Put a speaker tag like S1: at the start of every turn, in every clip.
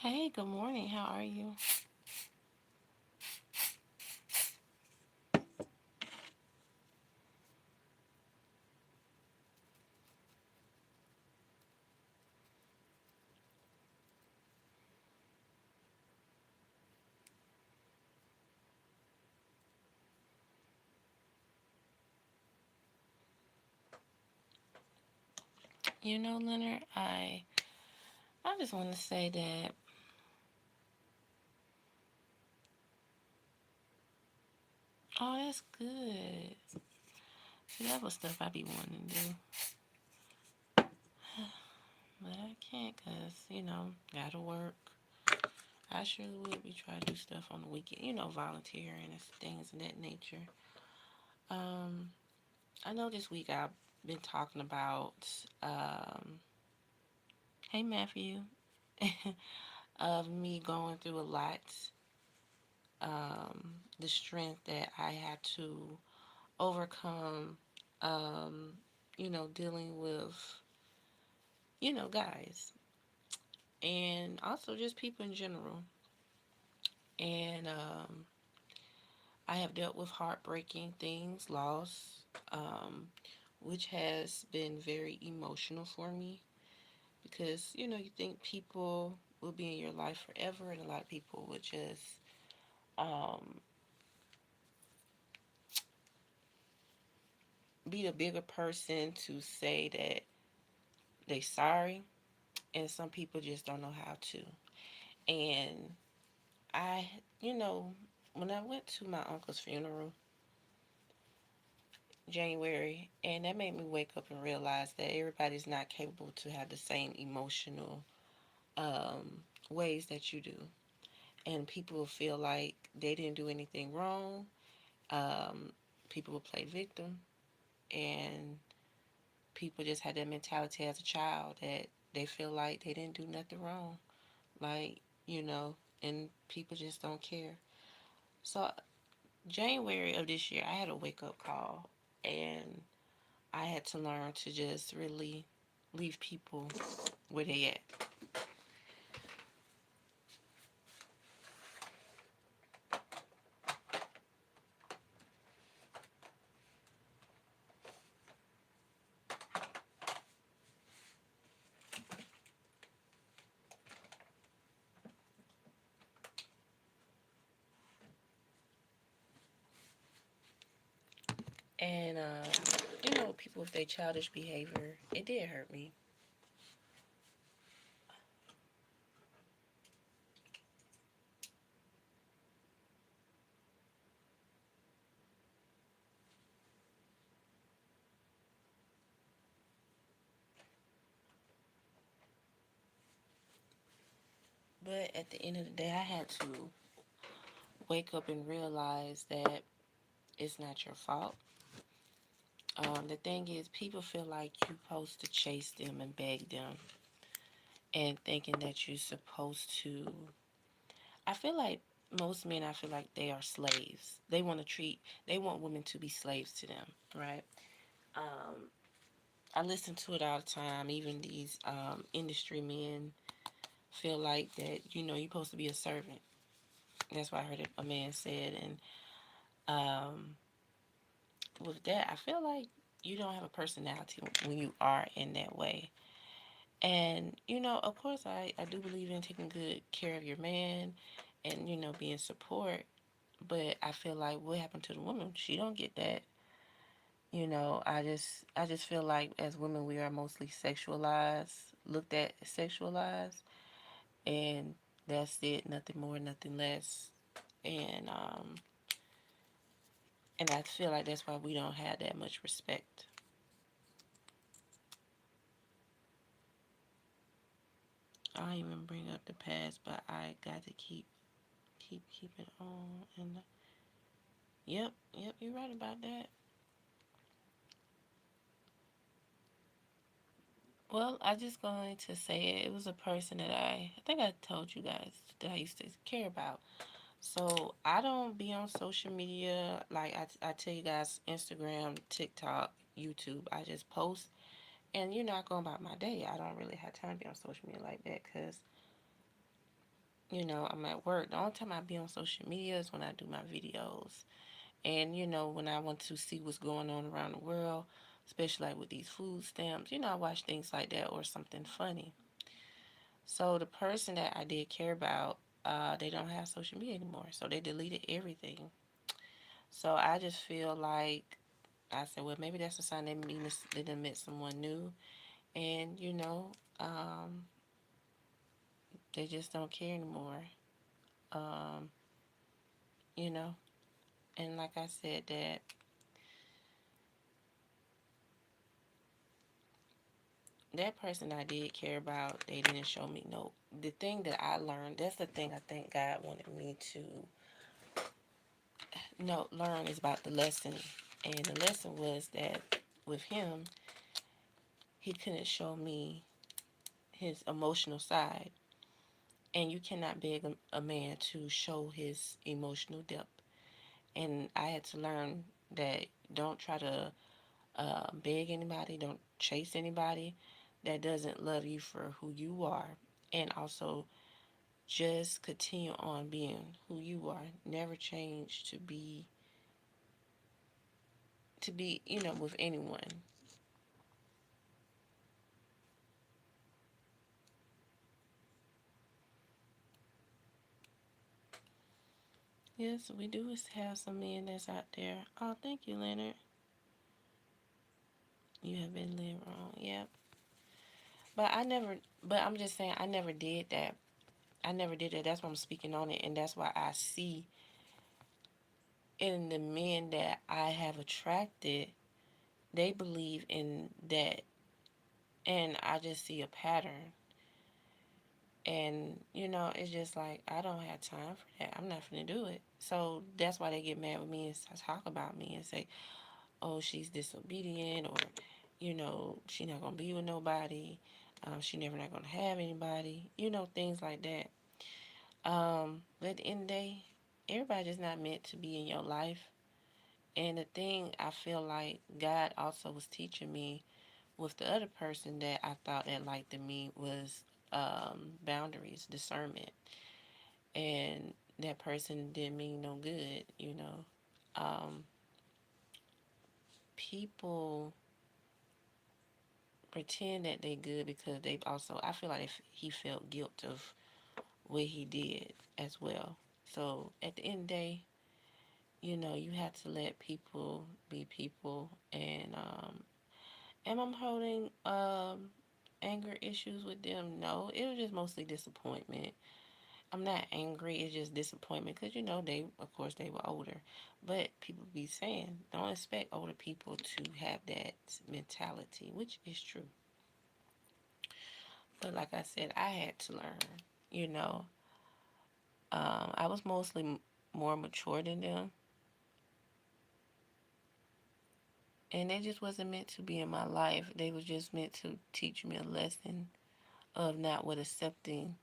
S1: Hey, good morning. How are you? Leonard, I just want to say that that's good. See, that was stuff I be wanting to do, but I can't cause gotta work. I surely would be trying to do stuff on the weekend, volunteering and things of that nature. Um, I know this week I've been talking about, hey Matthew, of me going through a lot. The strength that I had to overcome, um, dealing with, guys and also just people in general. And I have dealt with heartbreaking things, loss, which has been very emotional for me because, you think people will be in your life forever, and a lot of people would just um, be a bigger person to say that they sorry, and some people just don't know how to. And I, you know, when I went to my uncle's funeral, January, and that made me wake up and realize that everybody's not capable to have the same emotional ways that you do. And people will feel like they didn't do anything wrong. Um, People will play victim, and people just had that mentality as a child that they feel like they didn't do nothing wrong. Like, and people just don't care. So January of this year, I had a wake up call, and I had to learn to just really leave people where they at. And people with their childish behavior, it did hurt me. But at the end of the day, I had to wake up and realize that it's not your fault. The thing is, people feel like you're supposed to chase them and beg them, and thinking that you're supposed to. I feel like most men, I feel like they are slaves. They want women to be slaves to them, right? Um, I listen to it all the time. Even these industry men feel like that, you're supposed to be a servant. That's what I heard a man said. And um, with that, I feel like you don't have a personality when you are in that way. And, of course, I do believe in taking good care of your man and, being support. But I feel like what happened to the woman? She don't get that. I just feel like as women we are mostly sexualized, looked at sexualized, and that's it, nothing more, nothing less. And and I feel like that's why we don't have that much respect. I don't even bring up the past, but I got to keep it on. And yep, you're right about that. Well, I just going to say it. It was a person that I think I told you guys that I used to care about. So I don't be on social media like I tell you guys, Instagram, TikTok, YouTube. I just post, and I go about my day. I don't really have time to be on social media like that because I'm at work. The only time I be on social media is when I do my videos. And, when I want to see what's going on around the world, especially like with these food stamps, I watch things like that or something funny. So the person that I did care about, they don't have social media anymore. So they deleted everything. So I just feel like I said, well, maybe that's a sign they done met someone new. And, they just don't care anymore. Um, you know, and like I said, that person I did care about, they didn't show me no. The thing that I learned, that's the thing I think God wanted me to learn is about the lesson. And the lesson was that with him, he couldn't show me his emotional side. And you cannot beg a man to show his emotional depth. And I had to learn that don't try to beg anybody, don't chase anybody that doesn't love you for who you are. And also just continue on being who you are. Never change to be, with anyone. Yes, we do have some men that's out there. Oh, thank you, Leonard. You have been living wrong. Yep. But I'm just saying, I never did that. I never did that. That's why I'm speaking on it. And that's why I see in the men that I have attracted, they believe in that. And I just see a pattern. And, it's just like, I don't have time for that. I'm not going to do it. So that's why they get mad with me and talk about me and say, oh, she's disobedient, or, she not going to be with nobody. She never not going to have anybody, things like that. But at the end of the day, everybody is not meant to be in your life. And the thing I feel like God also was teaching me with the other person that I thought that liked me was boundaries, discernment. And that person didn't mean no good. Um, People pretend that they good because they also, I feel like if he felt guilt of what he did as well. So at the end of the day, you have to let people be people. And am I holding anger issues with them? No, it was just mostly disappointment. I'm not angry. It's just disappointment because they, of course, they were older. But people be saying don't expect older people to have that mentality, which is true. But like I said, I had to learn. You know, I was mostly more mature than them, and they just wasn't meant to be in my life. They was just meant to teach me a lesson of not what accepting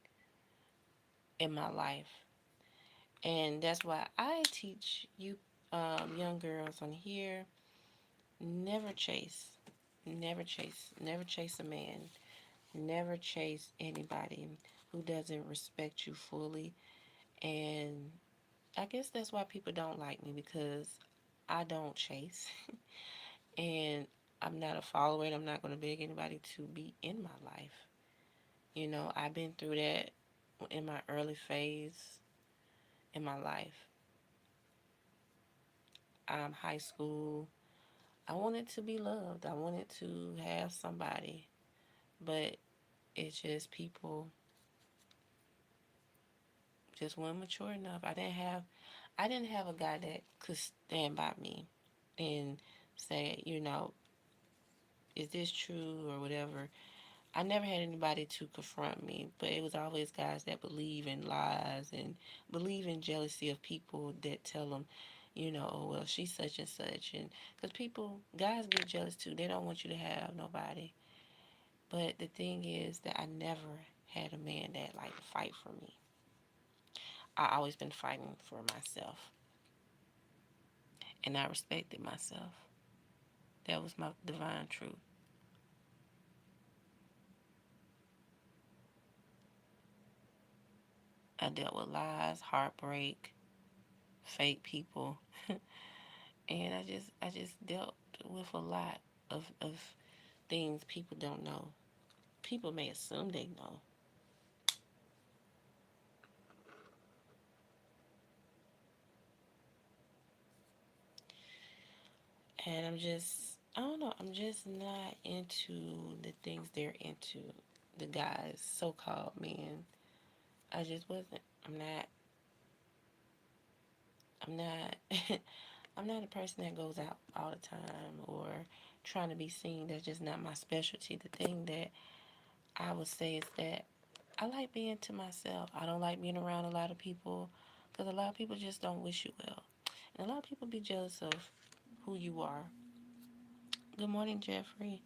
S1: in my life. And that's why I teach you young girls on here, never chase. Never chase. Never chase a man. Never chase anybody who doesn't respect you fully. And I guess that's why people don't like me, because I don't chase. And I'm not a follower, and I'm not going to beg anybody to be in my life. I've been through that in my early phase in my life. High school, I wanted to be loved. I wanted to have somebody. But it's just people just weren't mature enough. I didn't have a guy that could stand by me and say, is this true or whatever. I never had anybody to confront me, but it was always guys that believe in lies and believe in jealousy of people that tell them, oh, well, she's such and such. And because guys get jealous too. They don't want you to have nobody. But the thing is that I never had a man that like fight for me. I always been fighting for myself, and I respected myself. That was my divine truth. I dealt with lies, heartbreak, fake people, and I just dealt with a lot of things people don't know. People may assume they know. And I don't know, I'm just not into the things they're into. The guys, so called men. I just wasn't. I'm not, I'm not a person that goes out all the time or trying to be seen. That's just not my specialty. The thing that I would say is that I like being to myself. I don't like being around a lot of people because a lot of people just don't wish you well. And a lot of people be jealous of who you are. Good morning, Jeffrey.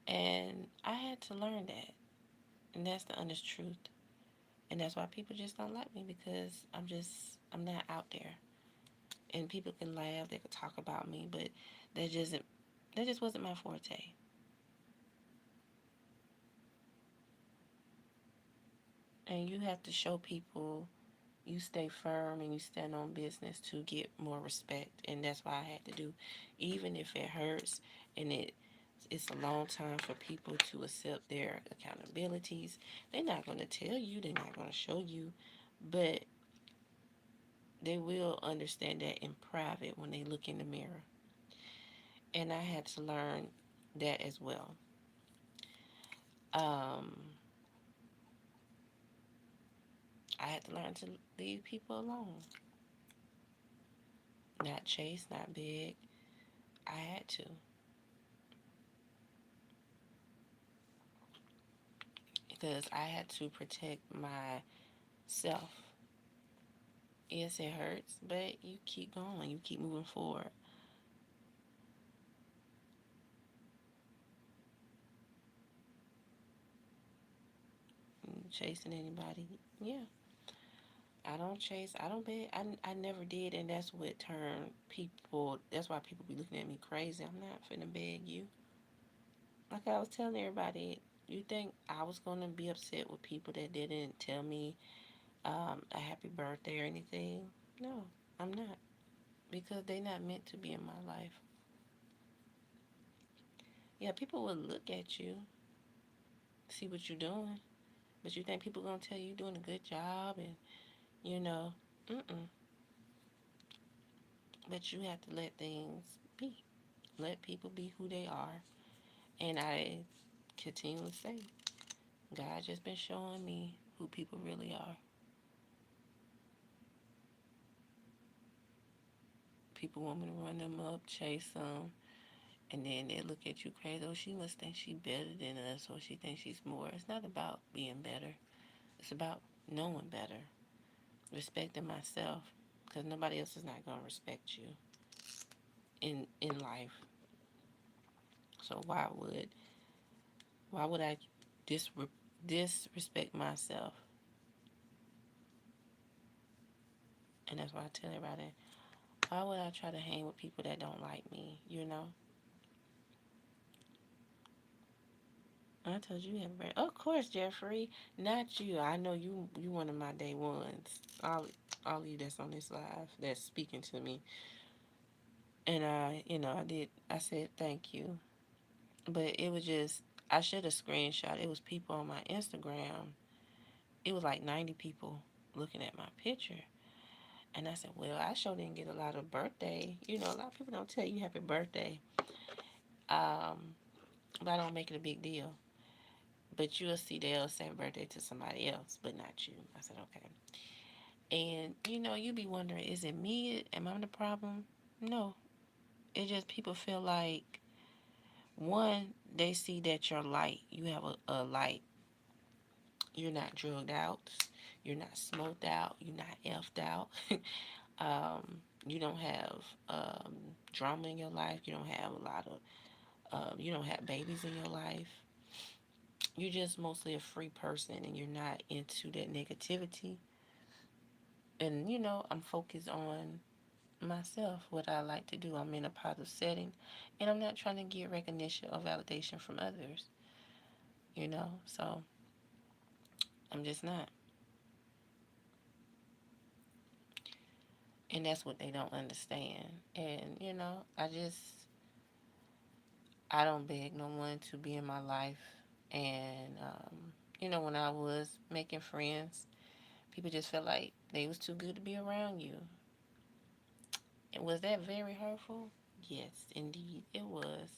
S1: And I had to learn that. And that's the honest truth. And that's why people just don't like me because I'm not out there. And people can laugh, they could talk about me, but that just, that just wasn't my forte. And you have to show people you stay firm and you stand on business to get more respect. And that's why I had to do, even if it hurts and it's a long time for people to accept their accountabilities. They're not going to tell you, they're not going to show you, but they will understand that in private when they look in the mirror. And I had to learn that as well. Um, I had to learn to leave people alone, not chase, not beg. I had to because I had to protect myself. Yes, it hurts, but you keep going, you keep moving forward. Chasing anybody, yeah. I don't chase. I don't beg. I never did, and that's what turned people. That's why people be looking at me crazy. I'm not finna beg you. Like I was telling everybody, you think I was gonna be upset with people that didn't tell me a happy birthday or anything? No, I'm not, because they not meant to be in my life. Yeah, people will look at you, see what you're doing, but you think people gonna tell you doing a good job and you know, mm-mm. But you have to let things be. Let people be who they are. And I continually say, God just been showing me who people really are. People want me to run them up, chase them, and then they look at you crazy. Oh, she must think she better than us, or she thinks she's more. It's not about being better. It's about knowing better, respecting myself, because nobody else is not gonna respect you in life. So why would I disrespect myself? And that's why I tell everybody, why would I try to hang with people that don't like me? You know. I told you have a Of course, Jeffrey. Not you. I know you one of my day ones. All of you that's on this live that's speaking to me. And I did I said thank you. But it was just I should have screenshot. It was people on my Instagram. It was like 90 people looking at my picture. And I said, well, I sure didn't get a lot of birthday. A lot of people don't tell you happy birthday. Um, but I don't make it a big deal. But you'll see they'll say birthday to somebody else, but not you. I said, okay. And you be wondering, is it me? Am I the problem? No. It's just people feel like, one, they see that you're light. You have a light. You're not drugged out. You're not smoked out. You're not effed out. You don't have drama in your life. You don't have a lot of, you don't have babies in your life. You're just mostly a free person and you're not into that negativity. And, I'm focused on myself, what I like to do. I'm in a positive setting, and I'm not trying to get recognition or validation from others. So I'm just not. And that's what they don't understand. And, I don't beg no one to be in my life. And, when I was making friends, people just felt like they was too good to be around you. And was that very hurtful? Yes, indeed, it was.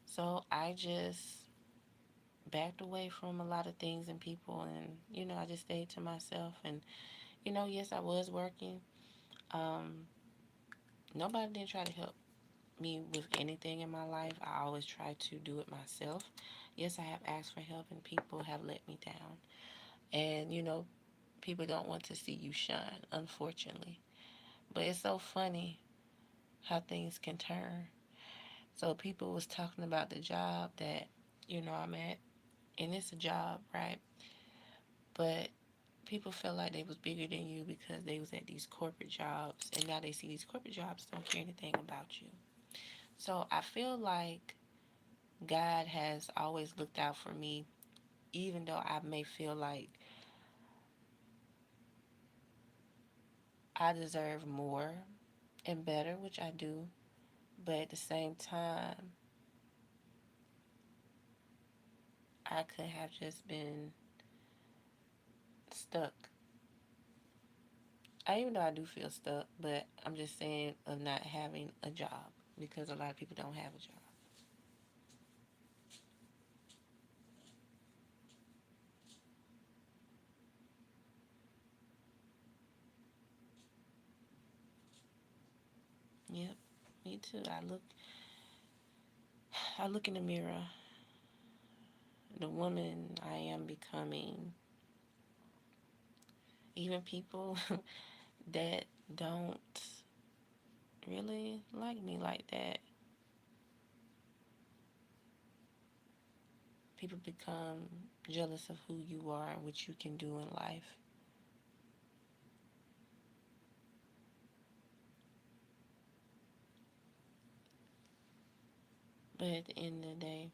S1: So I just backed away from a lot of things and people, and I just stayed to myself. And yes, I was working. Um, Nobody didn't try to help me with anything in my life. I always try to do it myself. Yes, I have asked for help, and people have let me down. And people don't want to see you shine, unfortunately. But it's so funny how things can turn. So people was talking about the job that I'm at, and it's a job, right? But people felt like they was bigger than you because they was at these corporate jobs, and now they see these corporate jobs don't care anything about you. So I feel like God has always looked out for me, even though I may feel like I deserve more and better, which I do. But at the same time, I could have just been stuck. Even though I do feel stuck, but I'm just saying of not having a job because a lot of people don't have a job. Yep, me too. I look in the mirror, the woman I am becoming. Even people that don't really like me like that, people become jealous of who you are and what you can do in life. But at the end of the day,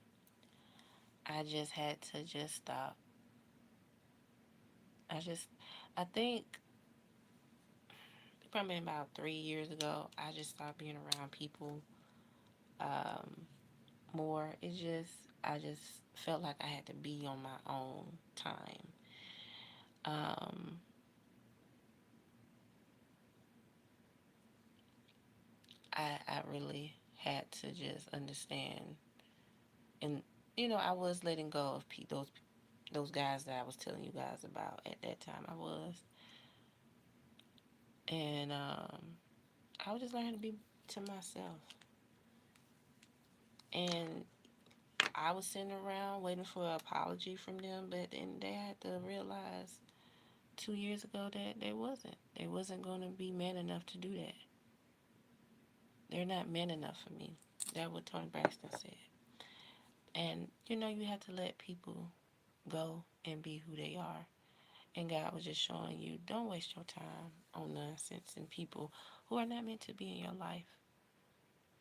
S1: I just had to just stop. I just, I think probably about 3 years ago, I just stopped being around people um, more. I just felt like I had to be on my own time. Um, I really had to just understand, and I was letting go of those guys that I was telling you guys about at that time. I was, and I was just learning to be to myself, and I was sitting around waiting for an apology from them, but then they had to realize 2 years ago that they wasn't going to be man enough to do that. They're not man enough for me. That's what Tony Braxton said. And you have to let people go and be who they are. And God was just showing you, don't waste your time on nonsense and people who are not meant to be in your life.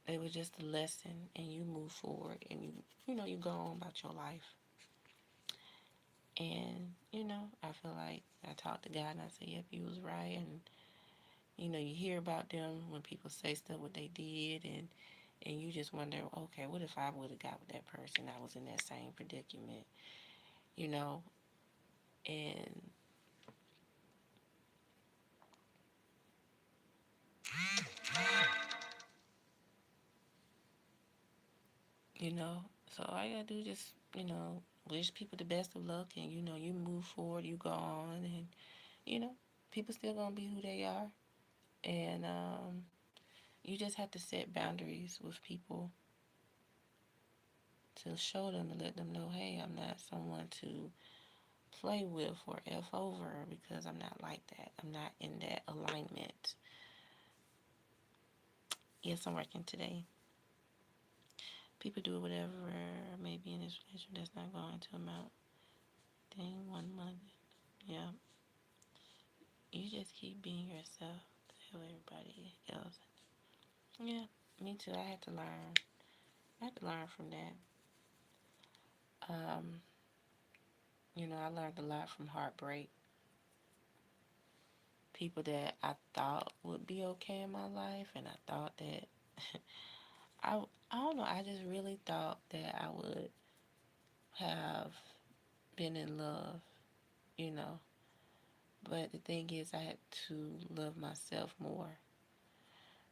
S1: They were just a lesson, and you move forward, and you go on about your life. And I feel like I talked to God, and I said, yep, you was right. And you hear about them when people say stuff what they did, and you just wonder, okay, what if I would have got with that person? I was in that same predicament, you know, and so all I gotta do is just wish people the best of luck, and you move forward, you go on, and you know people still gonna be who they are, and you just have to set boundaries with people to show them and let them know, hey, I'm not someone to play with or F over, because I'm not like that. I'm not in that alignment. Yes, I'm working today. People do whatever maybe in this relationship that's not going to amount. Dang, 1 month. Yeah. You just keep being yourself. Tell everybody else. Yeah, me too. I had to learn. I had to learn from that. Um, I learned a lot from heartbreak. people that I thought would be okay in my life, and I thought that I I don't know. I just really thought that I would have been in love, you know. But the thing is, I had to love myself more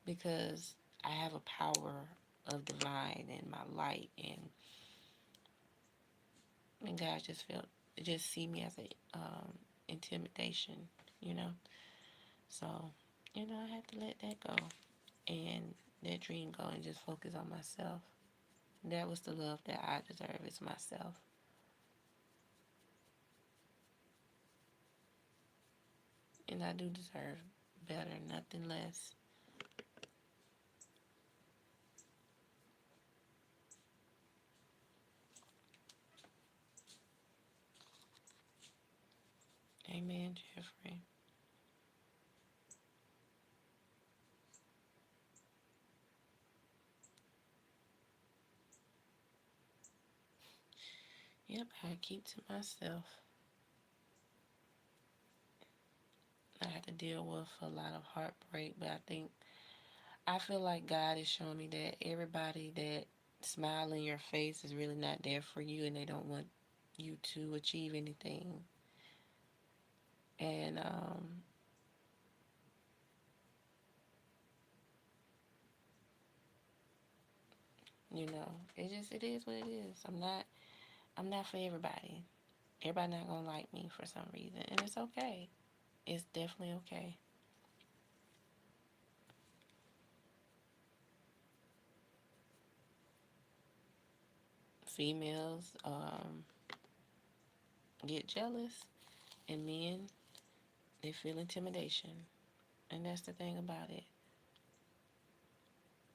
S1: because I have a power of divine in my light, and God just see me as a intimidation, you know. So, I had to let that go and that dream go and just focus on myself. That was the love that I deserve is myself. And I do deserve better, nothing less. Amen, Jeffrey. Yep, I keep to myself. I had to deal with a lot of heartbreak, but I feel like God is showing me that everybody that smile in your face is really not there for you, and they don't want you to achieve anything. And it is what it is. I'm not for everybody. Everybody not gonna like me for some reason, and it's okay. It's definitely okay. Females get jealous, and men they feel intimidation, and that's the thing about it.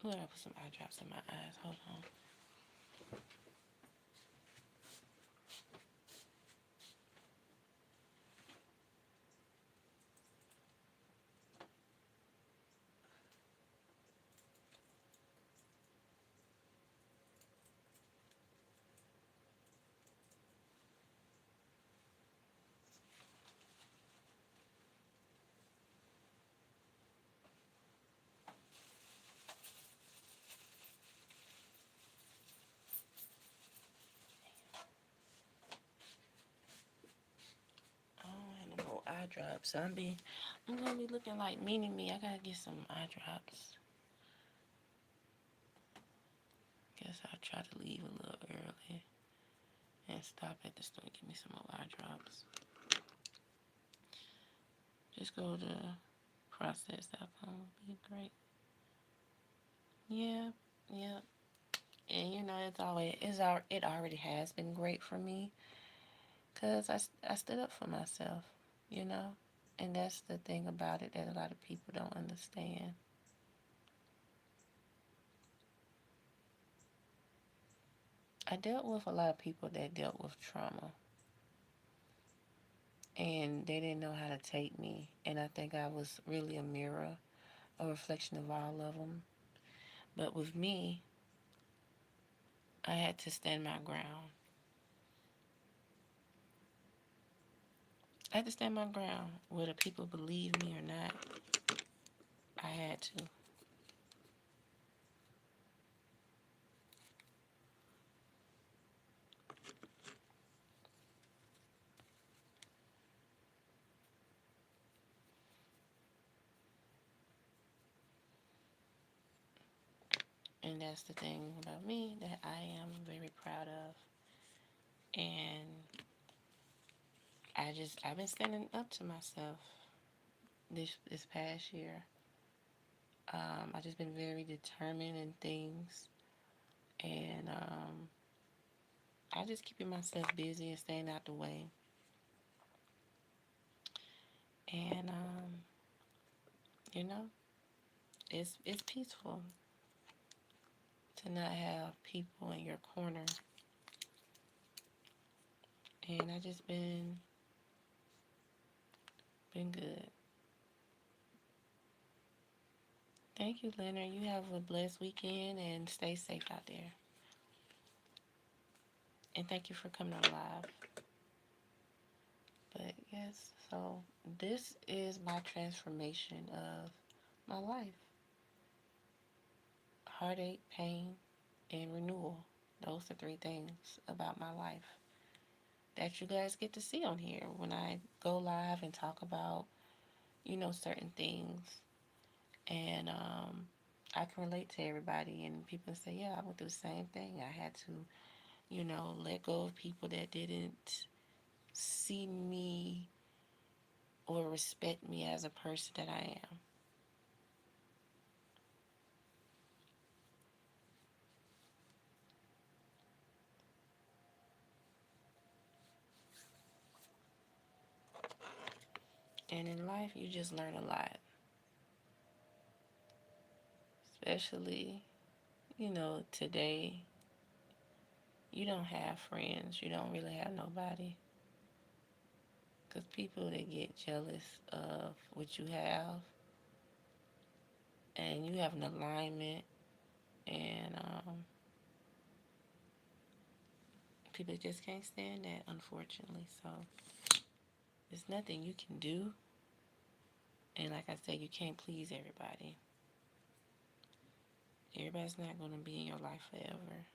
S1: Look, I put some eye drops in my eyes. Hold on. I don't have no more eye drops. I'm gonna be looking like me. I gotta get some eye drops. Guess I'll try to leave a little early and stop at the store and get me some more eye drops. Just go to process.com. Be great. Yeah, yeah. And it already has been great for me because I stood up for myself, you know? And that's the thing about it that a lot of people don't understand. I dealt with a lot of people that dealt with trauma and they didn't know how to take me. And I think I was really a mirror, a reflection of all of them. But with me, I had to stand my ground. I had to stand my ground. Whether people believe me or not, I had to. And that's the thing about me that I am very proud of. And I've been standing up to myself this past year. I just been very determined in things, and I just keeping myself busy and staying out the way. And you know, it's peaceful to not have people in your corner. And I just been good. Thank you, Leonard. You have a blessed weekend and stay safe out there. And thank you for coming on live. But yes, so this is my transformation of my life: heartache, pain, and renewal. Those are three things about my life that you guys get to see on here when I go live and talk about, certain things. And I can relate to everybody. And people say, yeah, I went through the same thing. I had to, let go of people that didn't see me or respect me as a person that I am. And in life, you just learn a lot, especially, today. You don't have friends. You don't really have nobody. Because people that get jealous of what you have, and you have an alignment, and people just can't stand that, unfortunately. So there's nothing you can do. And like I said, you can't please everybody. Everybody's not going to be in your life forever.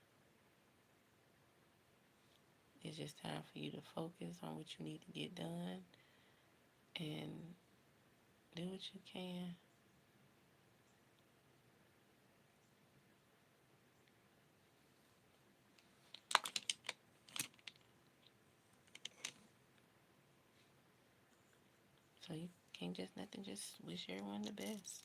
S1: It's just time for you to focus on what you need to get done and do what you can. So you can't just nothing, just wish everyone the best.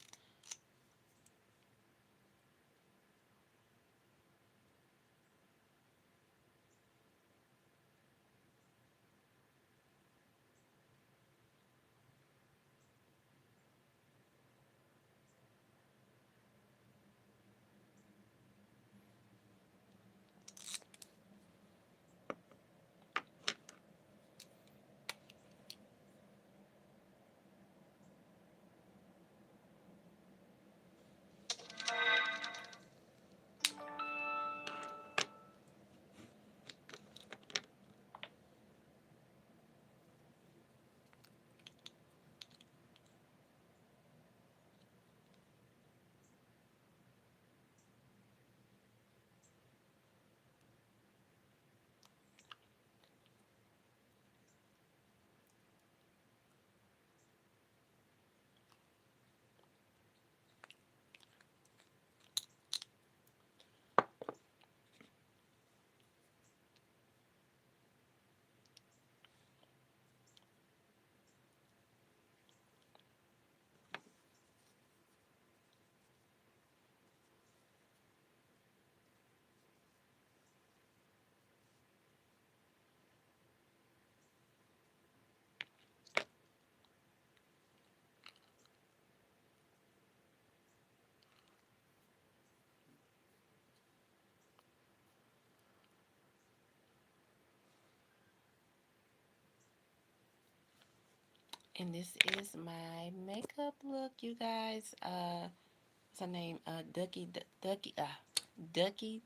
S1: And this is my makeup look, you guys. What's her name? Duckie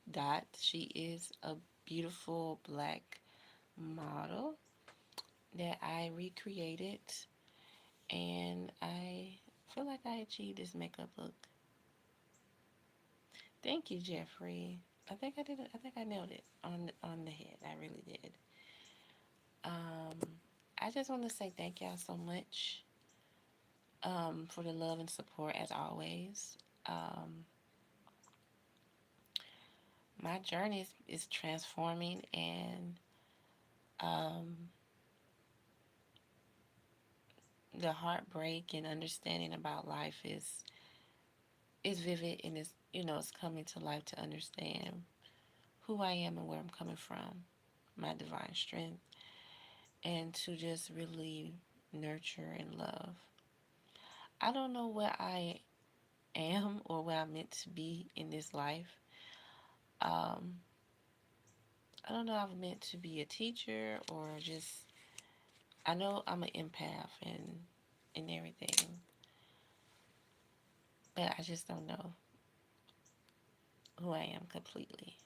S1: Dot. She is a beautiful black model that I recreated, and I feel like I achieved this makeup look. Thank you, Jeffrey. I think I did it. I think I nailed it on the head. I really did. Um, I just want to say thank y'all so much for the love and support as always. Um, my journey is transforming, and um, the heartbreak and understanding about life is vivid, and it's coming to life to understand who I am and where I'm coming from, my divine strength, and to just really nurture and love. I don't know where I am or where I'm meant to be in this life. Um, I don't know if I'm meant to be a teacher or just, I know I'm an empath and everything, but I just don't know who I am completely.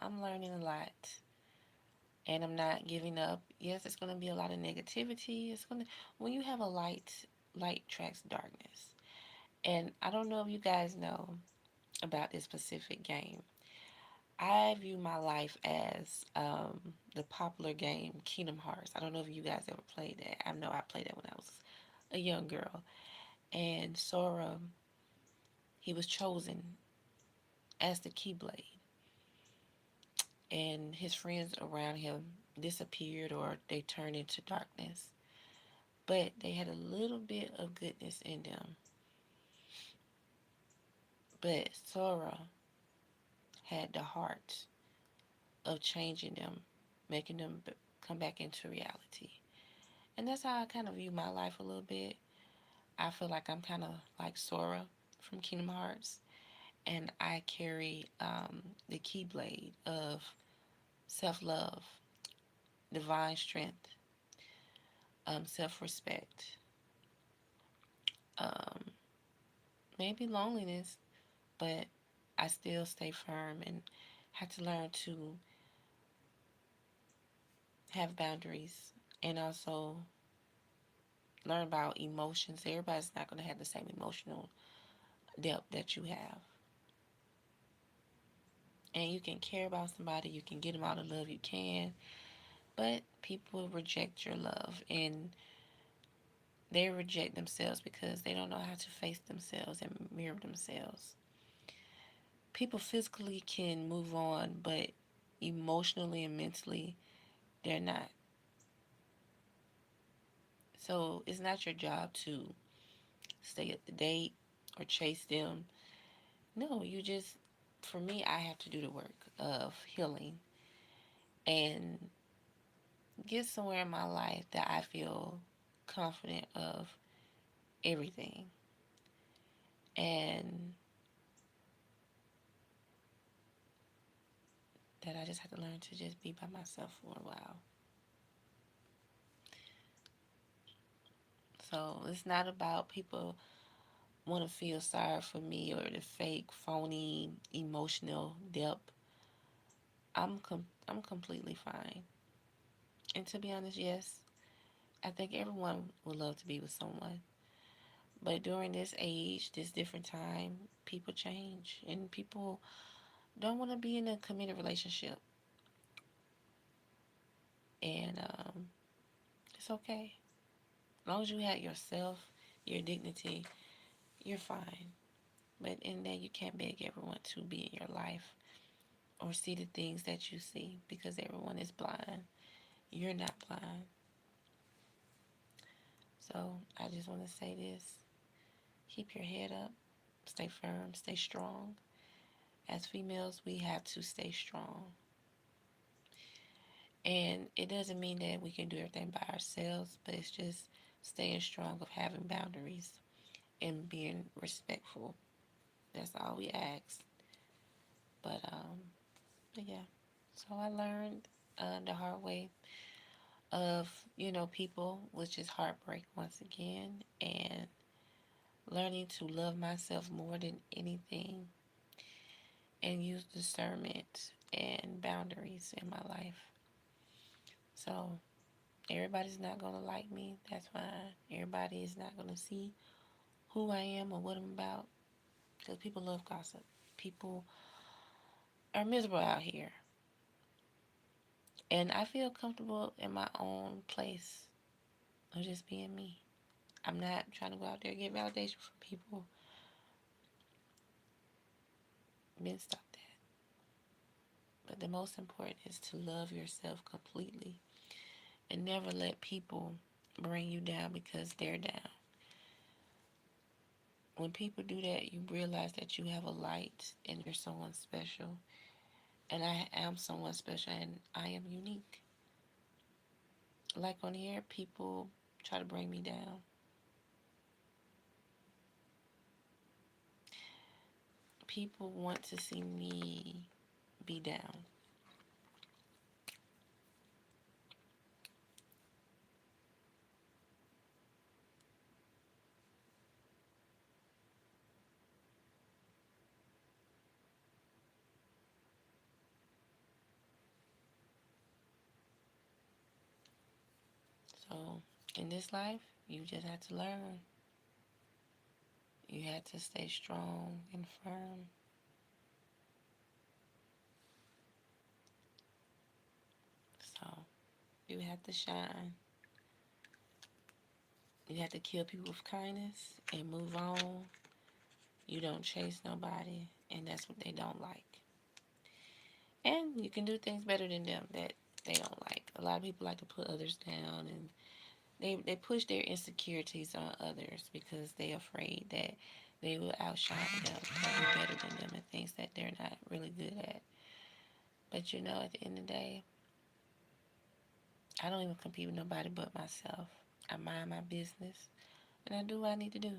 S1: I'm learning a lot, and I'm not giving up. Yes, it's going to be a lot of negativity. When you have a light, light tracks darkness. And I don't know if you guys know about this specific game. I view my life as the popular game Kingdom Hearts. I don't know if you guys ever played that. I know I played that when I was a young girl. And Sora, he was chosen as the Keyblade, and his friends around him disappeared or they turned into darkness. But they had a little bit of goodness in them. But Sora had the heart of changing them, making them come back into reality. And that's how I kind of view my life a little bit. I feel like I'm kind of like Sora from Kingdom Hearts, and I carry the Keyblade of self love, divine strength, self respect, um, maybe loneliness, but I still stay firm and have to learn to have boundaries and also learn about emotions. Everybody's not going to have the same emotional depth that you have. And you can care about somebody, you can get them all the love you can, but people reject your love and they reject themselves because they don't know how to face themselves and mirror themselves. People physically can move on, but emotionally and mentally, they're not. So it's not your job to stay up to date or chase them. No, for me, I have to do the work of healing and get somewhere in my life that I feel confident of everything. And that I just have to learn to just be by myself for a while. So it's not about people want to feel sorry for me or the fake, phony, emotional depth. I'm completely fine. And to be honest, yes, I think everyone would love to be with someone. But during this age, this different time, people change and people don't want to be in a committed relationship. And it's okay. As long as you have yourself, your dignity, you're fine. But in that, you can't beg everyone to be in your life or see the things that you see because everyone is blind. You're not blind. So I just want to say this. Keep your head up. Stay firm. Stay strong. As females, we have to stay strong. And it doesn't mean that we can do everything by ourselves, but it's just staying strong of having boundaries and being respectful. That's all we ask. But yeah. So I learned the hard way of, people, which is heartbreak once again, and learning to love myself more than anything and use discernment and boundaries in my life. So everybody's not going to like me. That's fine. Everybody is not going to see who I am or what I'm about because people love gossip. People are miserable out here. And I feel comfortable in my own place of just being me. I'm not trying to go out there and get validation from people. Men, stop that. But the most important is to love yourself completely and never let people bring you down because they're down. When people do that, you realize that you have a light and you're someone special. And I am someone special and I am unique. Like on here, people try to bring me down. People want to see me be down. So in this life, you just have to learn. You have to stay strong and firm. So you have to shine. You have to kill people with kindness and move on. You don't chase nobody, and that's what they don't like. And you can do things better than them that they don't like. A lot of people like to put others down, and they push their insecurities on others because they're afraid that they will outshine them, they'll be better than them at things that they're not really good at. But at the end of the day, I don't even compete with nobody but myself. I mind my business and I do what I need to do.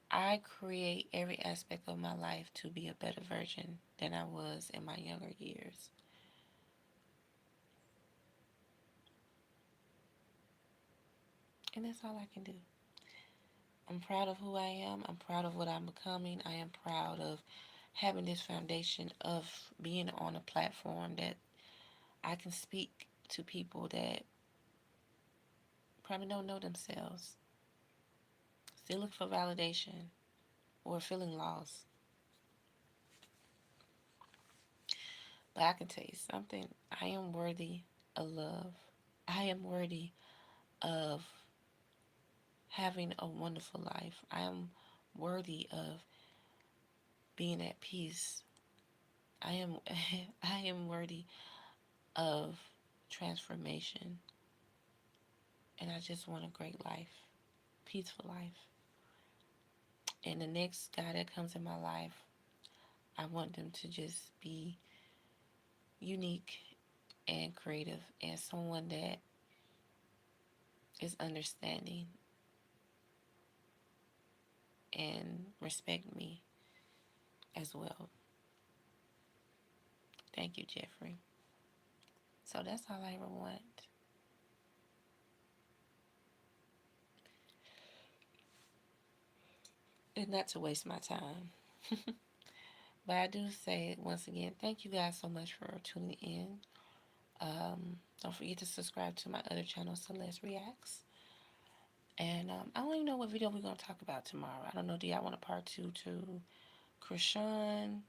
S1: I create every aspect of my life to be a better version than I was in my younger years. And that's all I can do. I'm proud of who I am. I'm proud of what I'm becoming. I am proud of having this foundation of being on a platform that I can speak to people that probably don't know themselves, still look for validation or feeling lost. But I can tell you something. I am worthy of love. I am worthy of having a wonderful life. I am worthy of being at peace. I am I am worthy of transformation. And I just want a great life, peaceful life. And the next guy that comes in my life, I want them to just be unique and creative and someone that is understanding and respect me as well. Thank you, Jeffrey. So that's all I ever want. And not to waste my time. But I do say once again, thank you guys so much for tuning in. Don't forget to subscribe to my other channel, Celeste Reacts. And I don't even know what video we're going to talk about tomorrow. I don't know. Do y'all want a part two to Krishan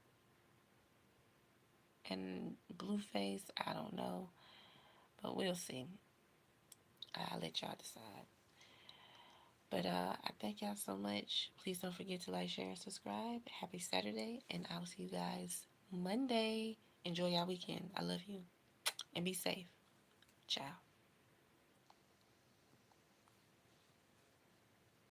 S1: and Blueface? I don't know. But we'll see. I'll let y'all decide. But I thank y'all so much. Please don't forget to like, share, and subscribe. Happy Saturday. And I'll see you guys Monday. Enjoy y'all weekend. I love you. And be safe. Ciao.